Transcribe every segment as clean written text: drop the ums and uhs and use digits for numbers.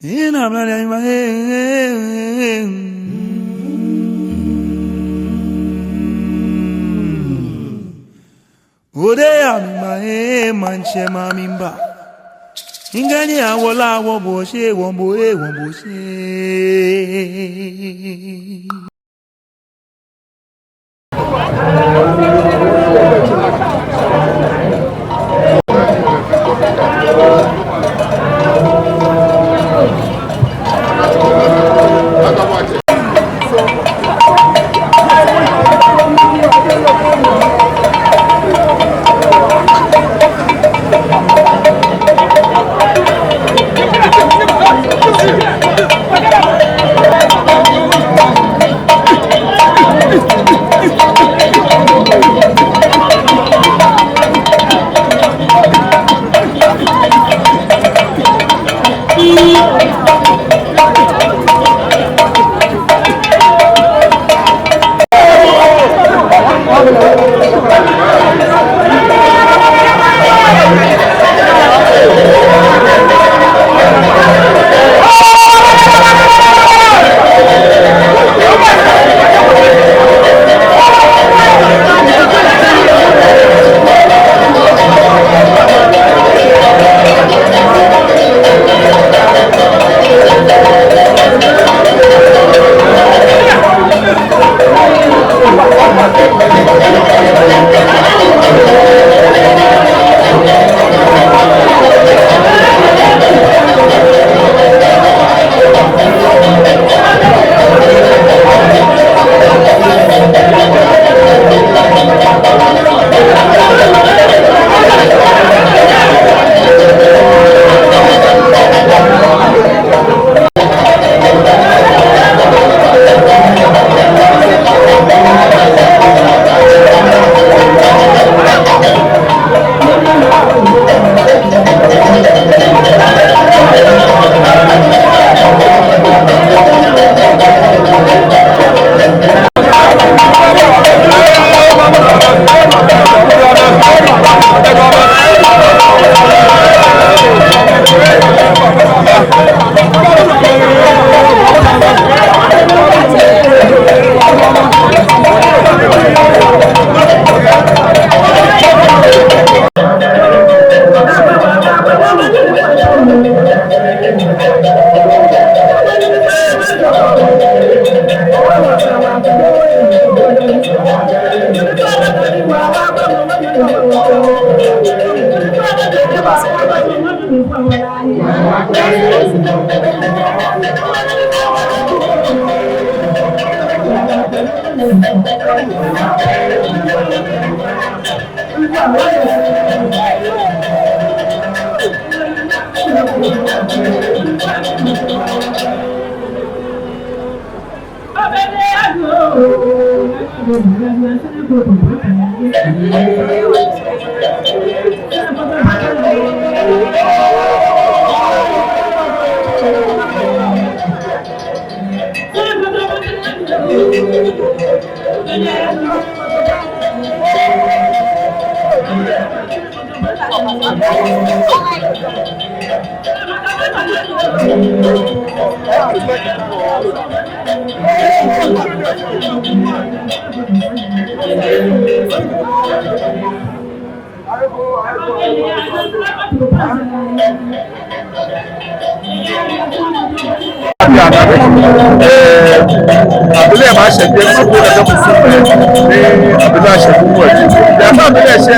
In a bloody Odea my manche mamimba. Ingani awola woboshe womboe womboshe. Abúlé máa ṣe jẹ́ sí ìpínlẹ̀ tó kù fún ẹ ní abúlé àṣẹ fún wọn yìí. Ìyàtọ̀ abúlé ṣe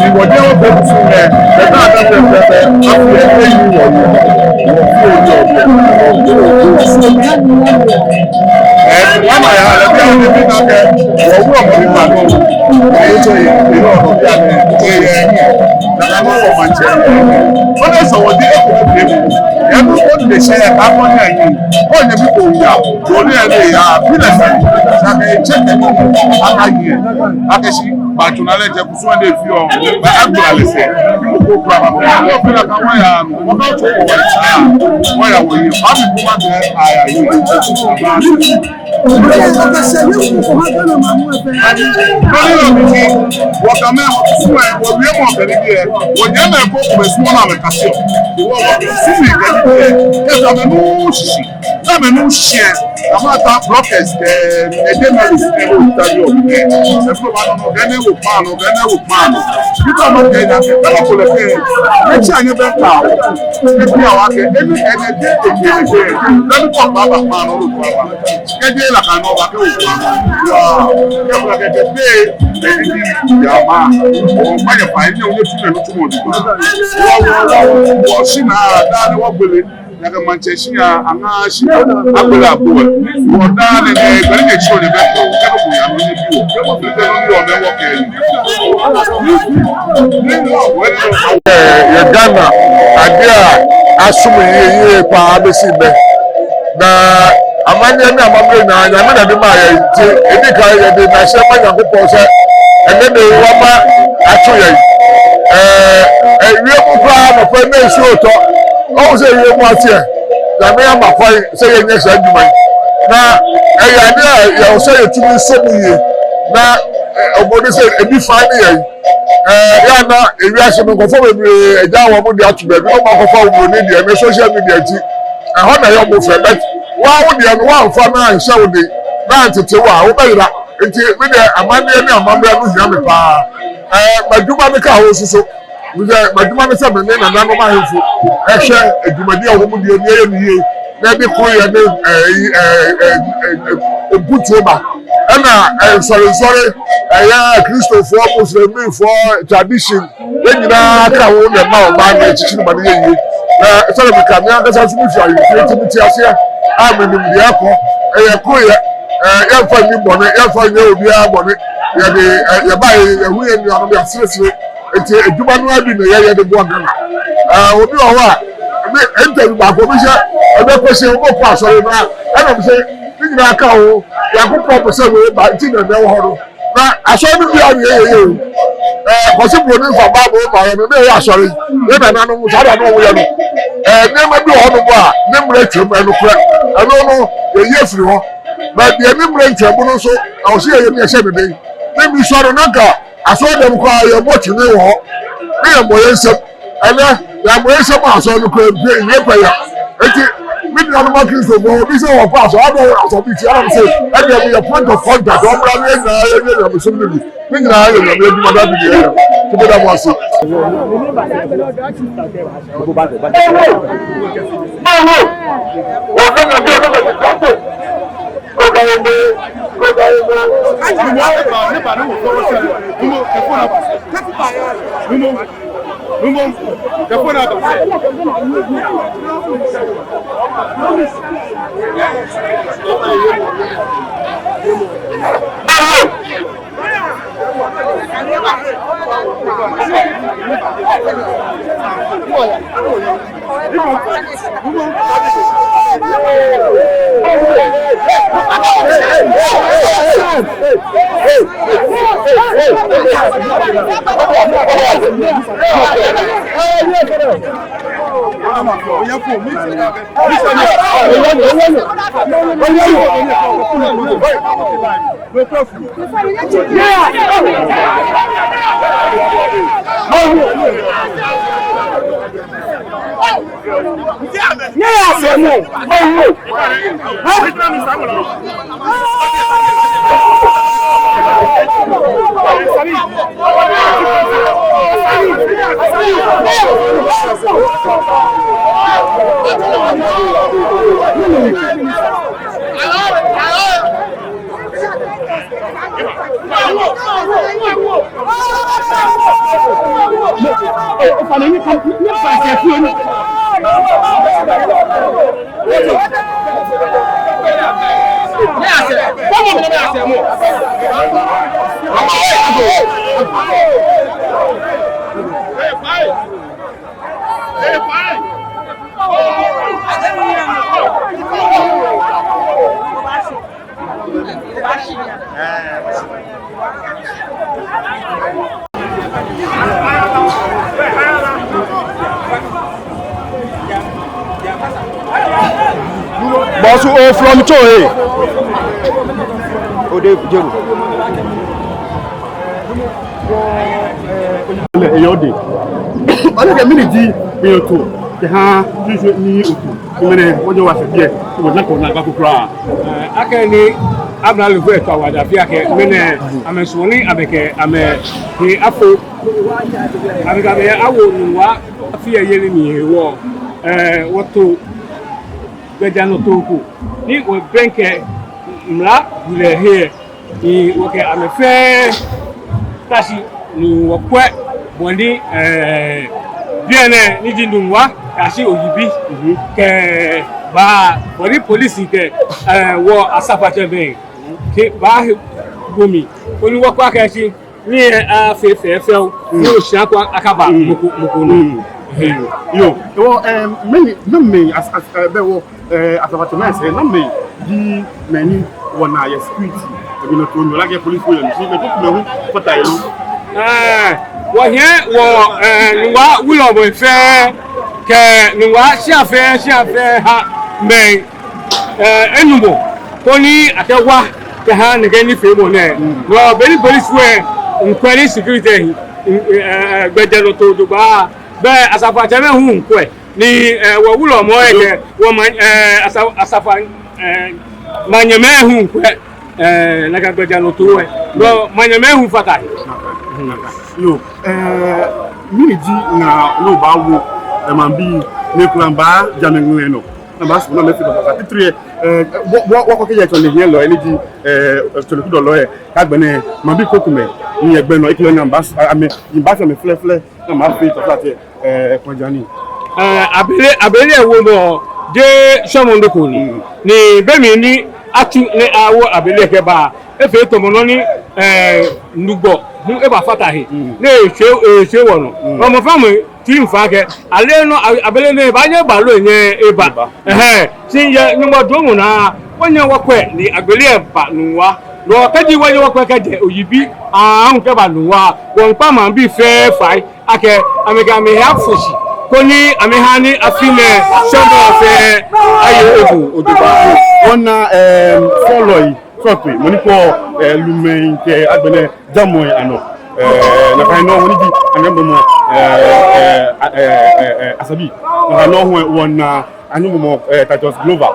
ìwọ̀dí wọn fẹ́ fún ẹ bẹ́ẹ̀ àtàfẹ́ fẹ́fẹ́ àfúlé ẹgbẹ́ yìí wọ̀nyí wọ́n fi ojú ọ̀gbẹ́. Wọ́n máa yà á lọ bí àwọn ẹbí náà kẹ́ wọ́n wú ọ̀gbọ́n nípa náà èyí tó yẹ ìlú ọ̀rọ̀ bí àmì ẹ̀yẹ nàlá mọ́ wọ̀ máa jẹ́ wọ́n lè sọ̀wọ́ dé ẹ̀kọ́ pẹ̀lú ẹ̀kọ́ tó lè ṣe ẹ̀ka mọ́ ní ẹ̀yìn wọ́n yẹ bí kò yà lórí ẹ̀ lè yà bílẹ̀ fẹ́ ṣàkẹ́ ẹ̀jẹ̀ akayi akẹ́sí bàtúnalẹ̀ jẹ́ kó sọ́ọ́ lè fi ọ̀ ẹ̀gbọ́n àlẹ́sẹ̀ nínú kó kúrò àbàbẹ̀ àwọn òbílẹ̀ kan wọ́n yà wọ́n náà tó wọ̀ wọ́n yà wọ̀ yìí wọ́n á fi kó má bẹ́ẹ̀ àyà yìí Wakame sume wawie mo kaniye wonyama ko kumesumo na mekasio wo sisi kaniye kesa menu shishi na menu shie amata blockers edemeli sebo tayo efo ba no gane wo pano kita no kenya ke na ko le ke echi anye be ka ke bi awake eni enede ekeke na mi ko baba pano lo baba keje la kan no ba ke wo ya ko ke te yama o maye pa ni o le tun le tun mo di wo shi na da ni wo gbele na ka manchester anga shi agbele abu wo da ni gbele ke shi o le be ko ke ko ya ni bi o ke mo fi te ni o me wo ke ye Ghana adia asumu ye pa abesi be na amanya na amamre na anya na de ma ye ti edi ka ye de na se ma Nyankopon se ene de wa ma atu ye wie mu pa ma pa na su oto o se wie mu atie na me ama pa se ye nya sa dwuma na ya de ya o se ye tumi so mu ye na obodo se ebi fa ni ye ya na ewi ase me kofo bebre eja wo mu de atu be bi o ma kofo wo ni de me social media ti ho na yo mo fe bet wa wo de no wa mfa na nhyɛ wo de na tete wa wo bayira nti me de amane ne amamre no hia me pa maduma me ka ho suso me de maduma me se me ne na na no ma hemfu hwɛ adumadi a wo mu de ni ye ni ye na bi ko ye ne obutu ba ana sorry ya Christopher Muslim for tradition enyina ka wo ne ma o ba na chichi ba ne ye na sorry me ka me anga sa sumi fia ye ti ti ase a me nim de akọ ko ye ya fa ni bone ya fa ye obi a bone ya de ya ba ye hu ye ni anu ya sire eti eduma no abi ne ye de bo Ghana obi o wa me enter ba ko bi se ebe ko se o ko asore na ana bi se ni aka wo ya ko pop se we ba ti na me wo na asore bi a ye ko se bo ni fa ba bo ba ye me ya asore ye na na no sa da no wo ye no ne ma bi ho no bo a ne mre twem eno kura eno no ye firi ho na de ne mre twem no so a o se ye ne se bebe ne mi soro na ka asore dem ko ye bo ti ne wo ne ye mo ye nsem ene ya mo ye nsem asore no ko bi ye pa ya eti mi ni anu ma Kristo bo bi se wo pa so abo aso bi ti ara se e de be point of contact o bra mi na ye ne na so mi ni na ye na me bi ma da bi ye ti be da mo aso Boss from Choe. Ode Jeru. Eyode. Ole ke mini di mi oto. Ke ha ni oto. Imene wojo wa se die. Wo na ko na ba kukura. Akeni abna lu fe to awada fi ake mene amesoni abeke ame ni afo abeka be awo nuwa fi eyele ni ewo woto gbejano toku ni wo benke mla bule he ni woke ame fe tashi ni wo kwe bondi biene ni jinduwa tashi oyibi ke ba body police ke wo asafache ben ke ba gomi oni wo kwa ka shi ni afefe ni o sha kwa akaba moko no yo many as be wo asafache men say na me di many wona ya security e no to no like police wo yo so me to me hu pata yi wo yen wo nwa wulo bo fe ke nwa si afe ha men enumo ko ni atewa ke ha ne ni fe mo ne wo be ni police we nkwari security gbedelo to do ba be asafa jame hu nkwe ni wo wulo mo eke wo man asafa manyeme hu nkwe na ga gbedelo to we wo manyeme hu fata yo mini di na no ba wo e man bi ne kuramba jame ngwe no na ba so na me fi ba titre wo ko ke je to le yen lo eni di to le ku do lo e ka gbe ne man bi kokume ni egbe no ikile na ba ame ba se me fle na ma fi to flat konjani abele wo mo de somo ndoko ni be mi ni atu ni awo abele ke ba e fe to mo no ni nugbo mu e ba fatahi ne se wono mo famu ti nfa ke ale no abele ne ba nye ba lo yen eba tin ye ni mo do mu na wonya wokwe ni agbele e ba nuwa lo kaji wonya wokwe ka je oyibi ahun ke ba nuwa won pa ma bi fe fai ake amega me ha foshi ko ni amehani afine somo fe ayo ogun oduba ona follow yi sotwe mo ni ko lumen ke agbele jamo ano na kai no woni di anambo mo asabi na no ho wona anambo mo Titus Global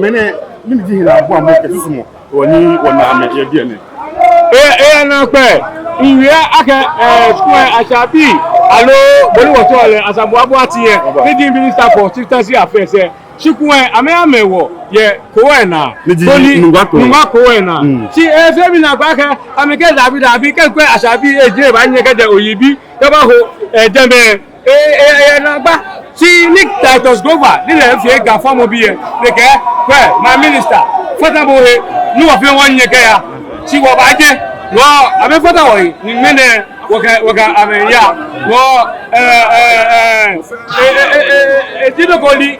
mene mini di na bo am ke susumo woni wona ame ye di ene na pe iwe ake square asabi alo boli woto le asabu abo ati ye leading minister for chieftaincy affairs chikwe amewo ye kowena boli nwa kowena si efemi na gba ke ameke dabi ke kwe asabi eje ba nye ke de oyibi ke ba ho jeme na gba si Nick Titus Global ni le fi ga form bi ye le ke kwe my minister fata bo he ni wo fi won nye ke ya si wo ba je no abe fata wo ni mene waka amenya wo ejino koli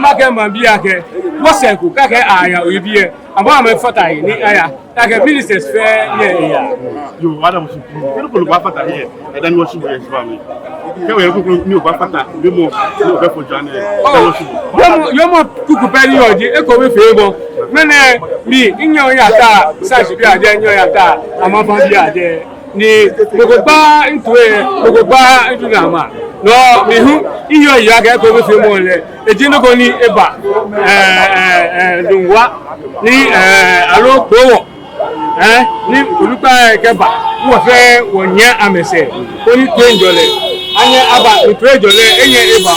make mambia ke wo senku kake aya oyibie abo ame fata ni aya kake ministers fe ye ya yo wada mo sipu ko lo fata here e dan wo sipu yes fa mi ke we ko ni o ba fata be mo ni o be fo jane wo sipu yo mo kuku period e ko we fe mo mene mi inyo ya ta sa si bi ade inyo ya ta ama fa bi ade ni gbogbo gba into na ma no mi hu iyo ya ga ko be fi mo le ejino ko ni eba dunwa ni alo towo ni olupa keba wo fe wonya amese ko ni to njole anye aba to njole enye eba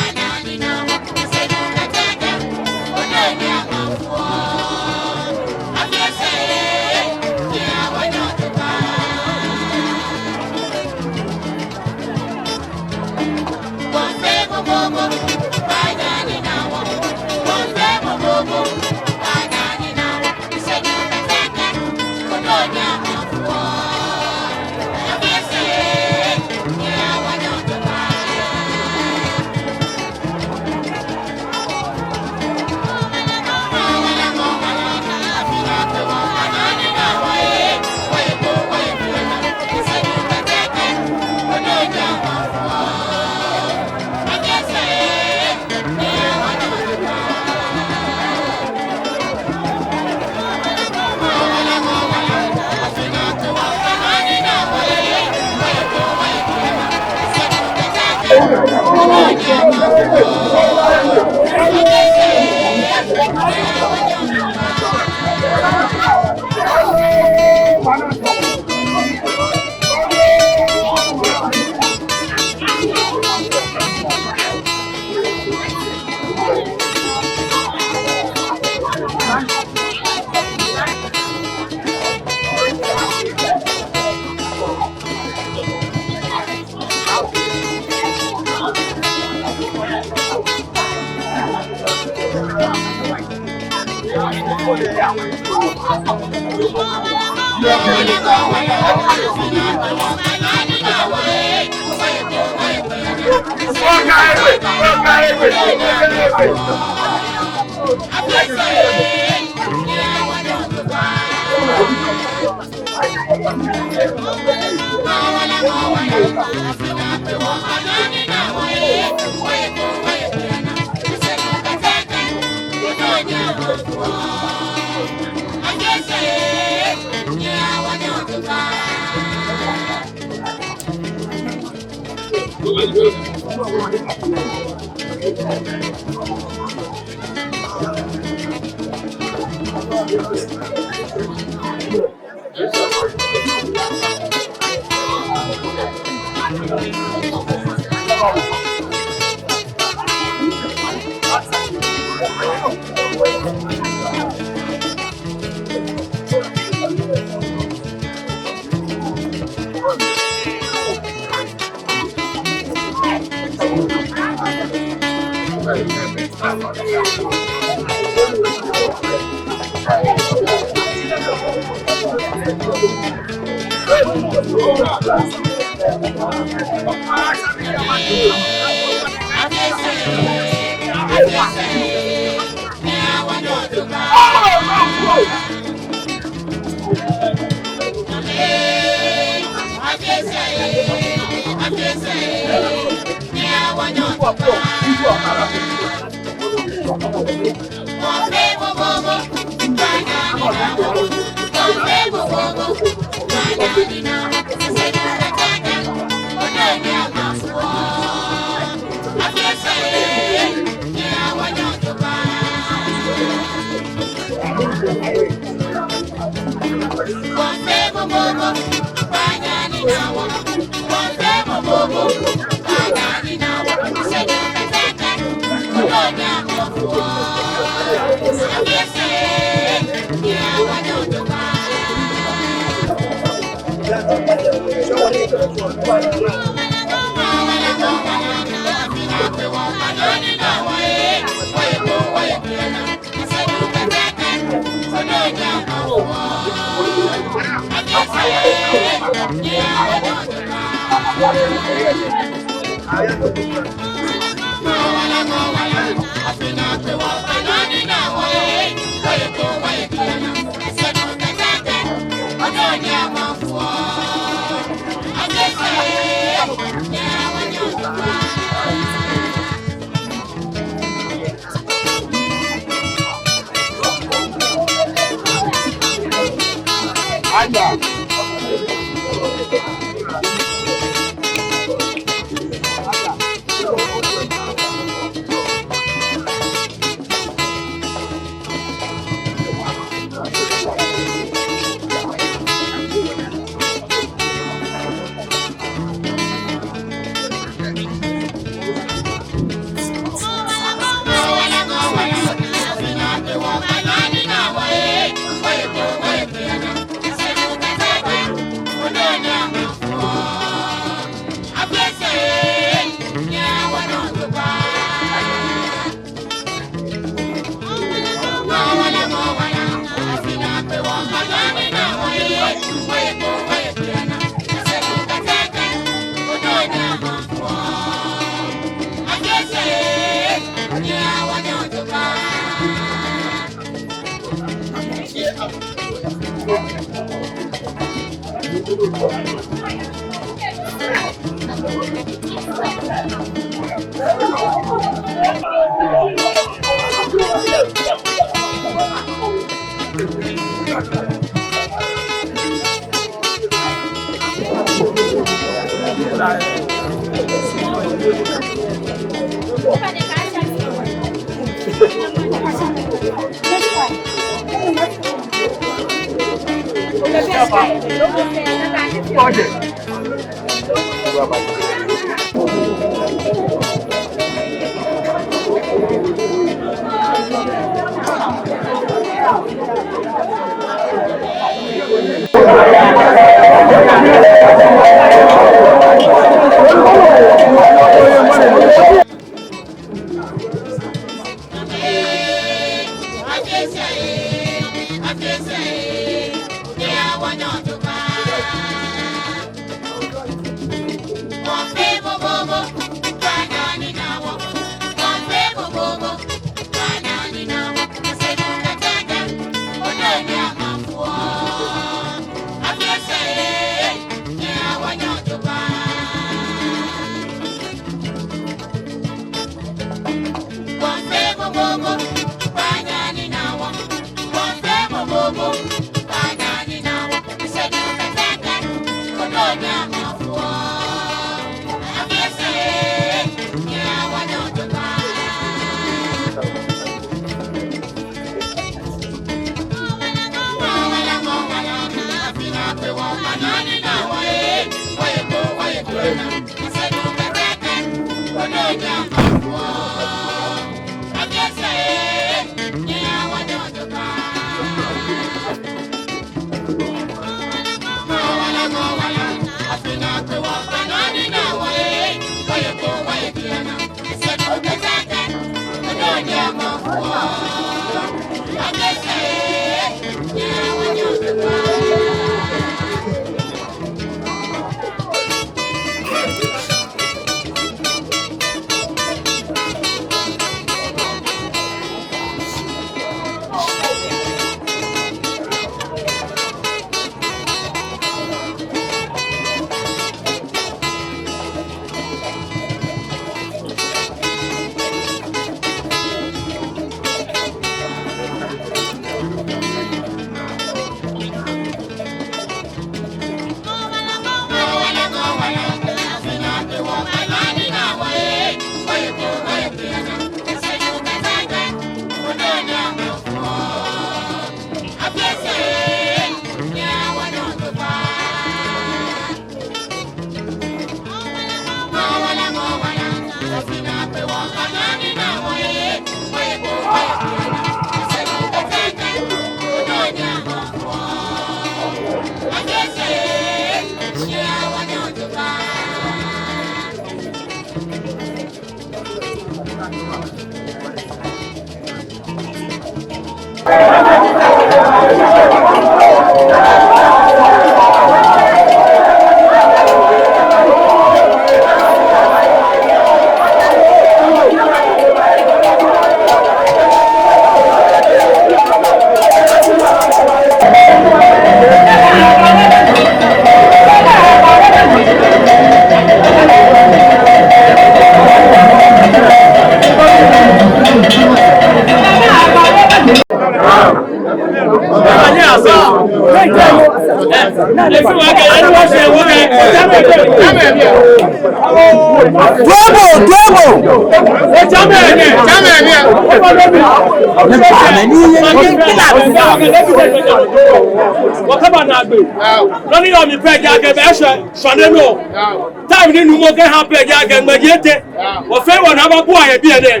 Running on the peg, I get Shaneno. Time didn't work out peg, I get Magete. Or fair one, have a boy, a beer there.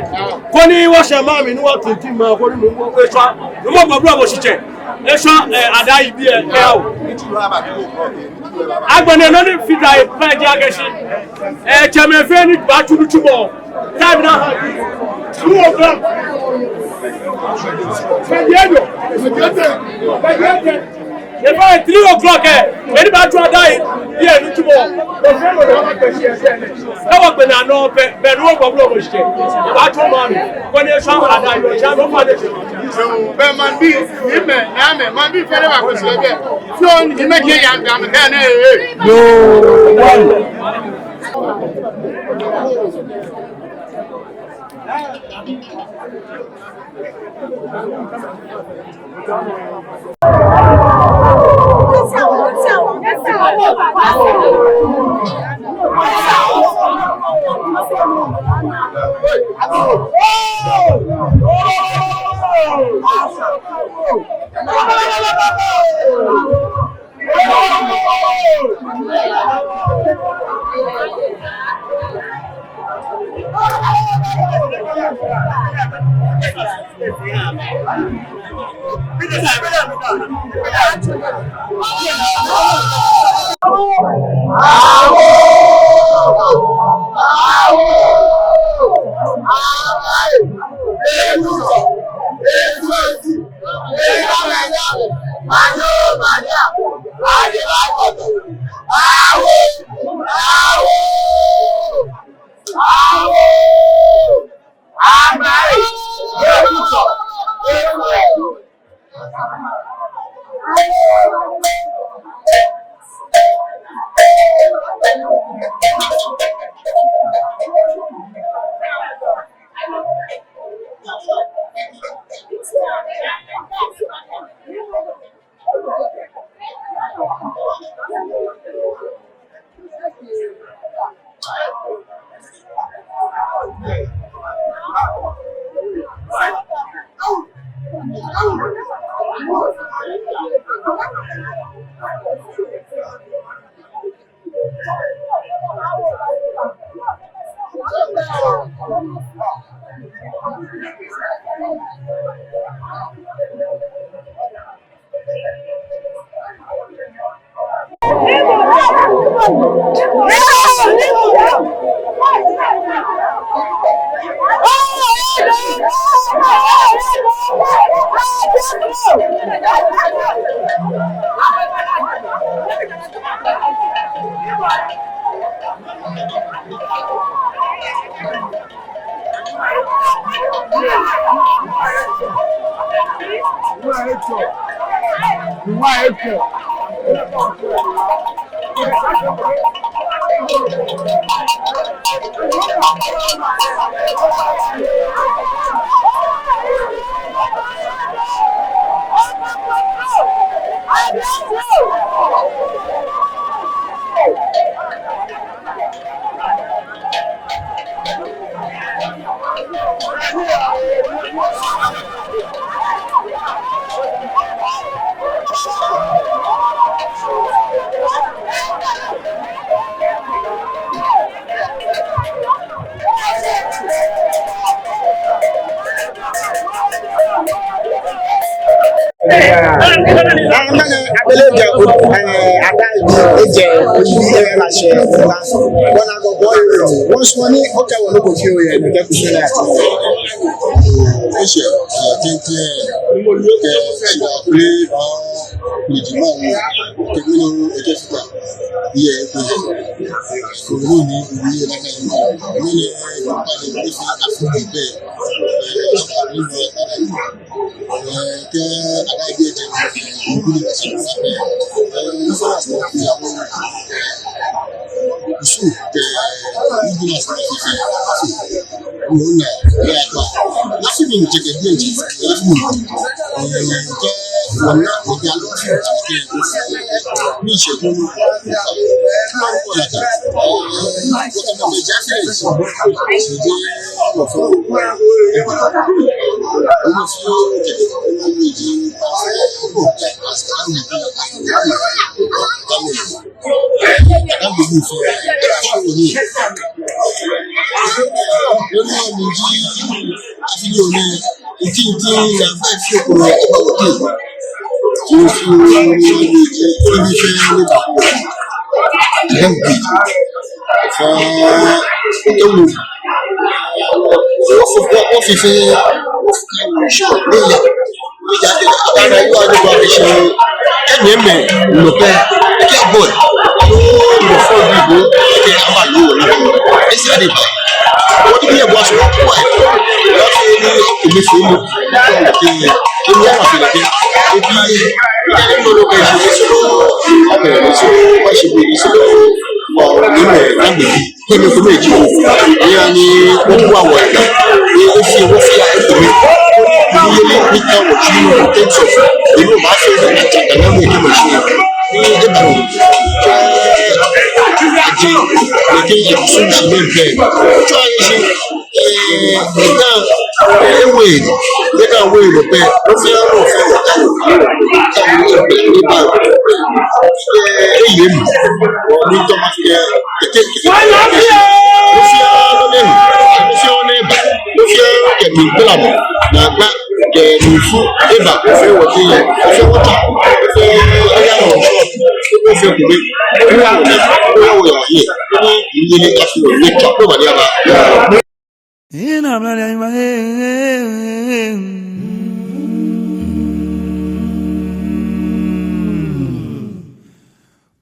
Connie was a mammy, no one to team, no more bravo, she checked. Let's show a die beer. I'm going to fit a peg, a German friend, back to the tomorrow. Time now, 2 o'clock. If I 3 o'clock, anybody try to die, yeah, no tomorrow. That was when I know, but no problem with it. I told mommy, when you saw I die, you shall not find it. But man, be him, man, be very much was there. So, you make it young, no. Anyway, they can wait a bit. No fear, no fear.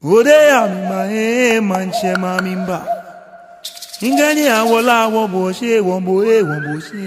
Odeya mi manche mamimba. Ingani awola wo bo she won bo she.